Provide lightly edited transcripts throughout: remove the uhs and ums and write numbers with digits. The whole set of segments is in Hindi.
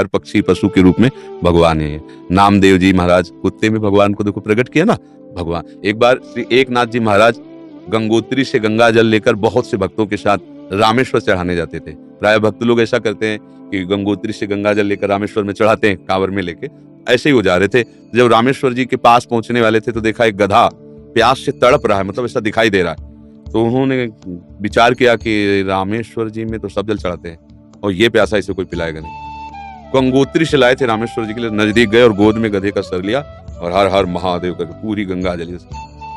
हर पक्षी पशु के रूप में भगवान है। नामदेव जी महाराज कुत्ते में भगवान को देखो प्रकट किया ना भगवान। एक बार श्री एकनाथ जी महाराज गंगोत्री से गंगा जल लेकर बहुत से भक्तों के साथ रामेश्वर चढ़ाने जाते थे। प्राय भक्त लोग ऐसा करते हैं कि गंगोत्री से गंगा जल लेकर रामेश्वर में चढ़ाते हैं कांवर में लेके। ऐसे ही वो जा रहे थे, जब रामेश्वर जी के पास पहुंचने वाले थे तो देखा एक गधा प्यास से तड़प रहा है, मतलब ऐसा दिखाई दे रहा है। तो उन्होंने विचार किया कि रामेश्वर जी में तो सब जल चढ़ाते हैं और ये प्यासा इसे कोई पिलाएगा नहीं। गंगोत्री से लाए थे रामेश्वर जी के लिए, नजदीक गए और गोद में गधे का सर लिया और हर हर महादेव करके पूरी गंगा जली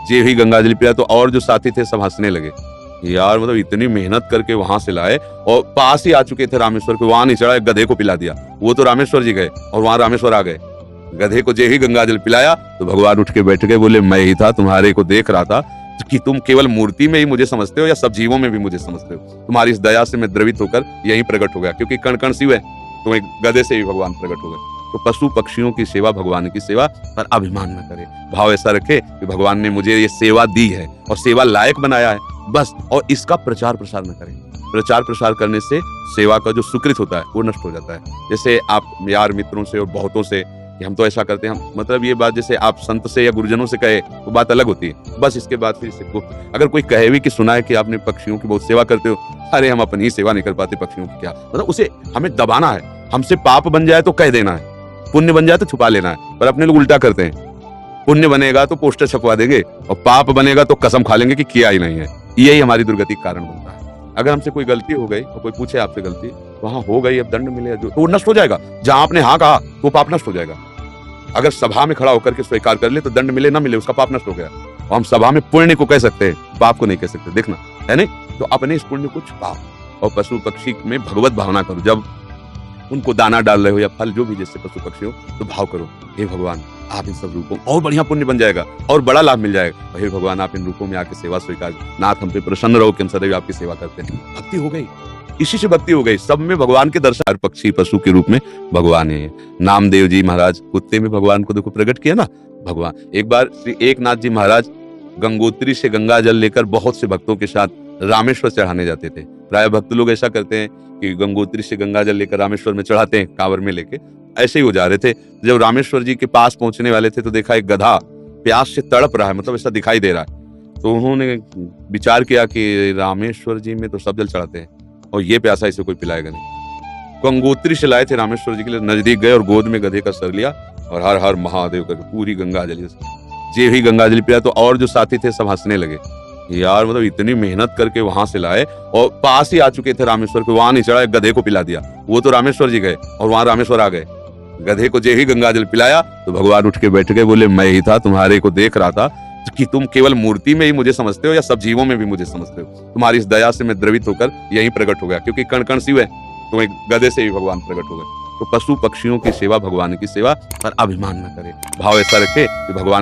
जे ही गंगा जली पिया। तो और जो साथी थे सब हंसने लगे, यार मतलब इतनी मेहनत करके वहां से लाए और पास ही आ चुके थे रामेश्वर के, वहां नहीं चढ़ा, गधे को पिला दिया। वो तो रामेश्वर जी गए और वहां रामेश्वर आ गए। गधे को जे ही गंगा जल पिलाया तो भगवान उठ के बैठ गए, बोले मैं ही था, तुम्हारे को देख रहा था कि तुम केवल मूर्ति में ही मुझे समझते हो या सब जीवों में भी मुझे समझते हो। तुम्हारी इस दया से मैं द्रवित होकर यहीं प्रकट हो गया, क्योंकि कण कण शिव है तो एक गधे से भी भगवान प्रकट हो गए। तो पशु पक्षियों की सेवा भगवान की सेवा पर अभिमान न करे, भाव ऐसा रखे कि भगवान ने मुझे ये सेवा दी है और सेवा लायक बनाया है बस, और इसका प्रचार प्रसार न करें। प्रचार प्रसार करने से सेवा का जो सुकृत होता है वो नष्ट हो जाता है। जैसे आप यार मित्रों से और बहुतों से कि हम तो ऐसा करते हैं, मतलब ये बात जैसे आप संत से या गुरुजनों से कहे वो बात अलग होती है। बस इसके बाद फिर इससे अगर कोई कहे भी कि सुना है कि आपने पक्षियों की बहुत सेवा करते हो, अरे हम अपनी ही सेवा नहीं कर पाते पक्षियों की क्या, मतलब उसे हमें दबाना है। हमसे पाप बन जाए तो कह देना है, पुण्य बन जाए तो छुपा लेना है। पर अपने लोग उल्टा करते हैं, पुण्य बनेगा तो पोस्टर छपवा देंगे और पाप बनेगा तो कसम खा लेंगे कि किया ही नहीं है। यही हमारी दुर्गति का कारण बनता है। अगर हमसे कोई गलती हो गई और कोई पूछे आपसे गलती, वहां हो गई, अब दंड मिलेगा जो, तो वो नष्ट हो जाएगा। जहां आपने हाँ कहा तो पाप नष्ट हो जाएगा। अगर सभा में खड़ा होकर के स्वीकार कर ले तो दंड मिले ना मिले उसका पाप नष्ट हो गया। और हम सभा में पुण्य को कह सकते हैं, पाप को नहीं कह सकते, देखना है नहीं। तो अपने इस पुण्य को छुपाओ और पशु पक्षी में भगवत भावना करो। जब उनको दाना डाल रहे हो या फल जो भी जैसे पशु पक्षी हो, तो भाव करो, हे भगवान आप इन सब रूपों और बढ़िया पुण्य बन जाएगा और बड़ा लाभ मिल जाएगा। हे भगवान आप इन रूपों में आके सेवा स्वीकार, नाथ हम पे प्रसन्न रहो कि हम सदैव आपकी सेवा करते हैं। भक्ति हो गई, इसी से भक्ति हो गई। सब में भगवान के दर्शन, हर पक्षी पशु के रूप में भगवान है। नामदेव जी महाराज कुत्ते में भगवान को देखो प्रकट किया ना भगवान। एक बार श्री एकनाथ जी महाराज गंगोत्री से गंगा जल लेकर बहुत से भक्तों के साथ रामेश्वर चढ़ाने जाते थे। प्राय भक्त लोग ऐसा करते हैं कि गंगोत्री से गंगा जल लेकर रामेश्वर में चढ़ाते हैं कांवर में लेके। ऐसे ही वो जा रहे थे, जब रामेश्वर जी के पास पहुंचने वाले थे तो देखा एक गधा प्यास से तड़प रहा है, मतलब ऐसा दिखाई दे रहा है। तो उन्होंने विचार किया कि रामेश्वर जी में तो सब जल चढ़ाते हैं और ये प्यासा इसे कोई पिलाएगा नहीं। गंगोत्री से लाए थे रामेश्वर जी के लिए, नजदीक गए और गोद में गधे का सर लिया और हर हर महादेव करके पूरी गंगा जली जे ही गंगा जली पिया। तो और जो साथी थे सब हंसने लगे, यार मतलब इतनी मेहनत करके वहां से लाए और पास ही आ चुके थे रामेश्वर के, वहां नहीं चढ़ा, गधे को पिला दिया। वो तो रामेश्वर जी गए और वहां रामेश्वर आ गए। गधे को जे ही गंगा जल पिलाया तो भगवान उठ के बैठ गए, बोले मैं ही था, तुम्हारे को देख रहा था कि तुम केवल मूर्ति में ही मुझे समझते हो या सब जीवों में भी मुझे समझते हो। तुम्हारी इस दया से मैं द्रवित होकर यहीं प्रकट हो गया, क्योंकि कण कण शिव है तो एक गधे से भी भगवान प्रकट हो गए। तो पशु पक्षियों की सेवा भगवान की सेवा पर अभिमान न करे, भाव ऐसा रखे कि भगवान